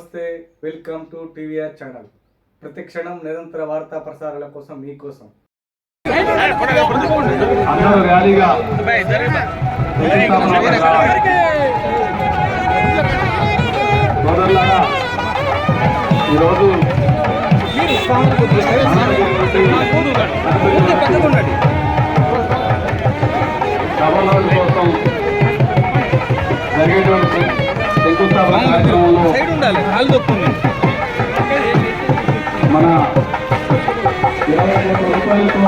నమస్తే, welcome to TVR channel. ప్రతి క్షణం నిరంతర వార్తా ప్రసారాల కోసం మీకోసం ఈరోజు కోసం జరిగేటువంటి శంకుస్థాపన కార్యక్రమంలో మన 20 కోట్ల రూపాయలతో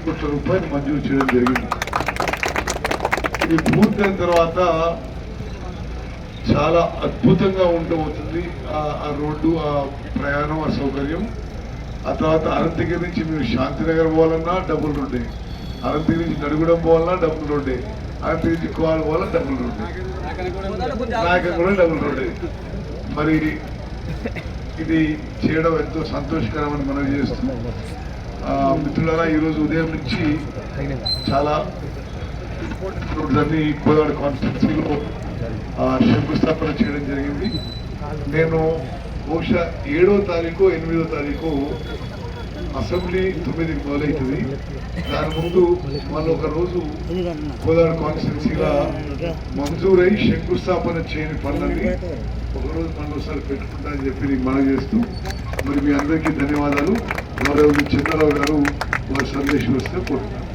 కోట్ల రూపాయలు మంజూరు చేయడం జరిగింది. ఇది పూర్తయిన తర్వాత చాలా అద్భుతంగా ఉండబోతుంది. ఆ రోడ్డు, ఆ ప్రయాణం, ఆ సౌకర్యం. ఆ తర్వాత అనంతగిరి నుంచి మీరు శాంతినగర్ పోవాలన్నా డబుల్ రోడ్డే, అనంతగిరి నుంచి నడుగుడం పోవాలన్నా డబుల్ రోడ్డే, అనంతగిరి నుంచి కోవాలి పోవాలన్నా డబుల్ రోడ్డే, నాయకం కూడా డబుల్ రోడ్డే. మరి ఇది చేయడం ఎంతో సంతోషకరమని మనం చేస్తున్నాం. మిత్రులారా, ఈరోజు ఉదయం నుంచి చాలా రోడ్లన్నీ కోదాడ కాన్స్టిట్యున్సీలో శంకుస్థాపన చేయడం జరిగింది. నేను బహుశా 7వ తారీఖు 8వ తారీఖు అసెంబ్లీ 9కి మొదలవుతుంది. దాని ముందు మళ్ళీ ఒక రోజు కోదాడ కాన్స్టిట్యున్సీగా మంజూరై శంకుస్థాపన చేయని పనులని ఒకరోజు మళ్ళీసారి పెట్టుకుంటానని చెప్పి నేను మనం చేస్తూ, మరి మీ అందరికీ ధన్యవాదాలు. గౌరవ చంద్రరావు గారు వారి సందేశం వస్తే కోరుతున్నాను.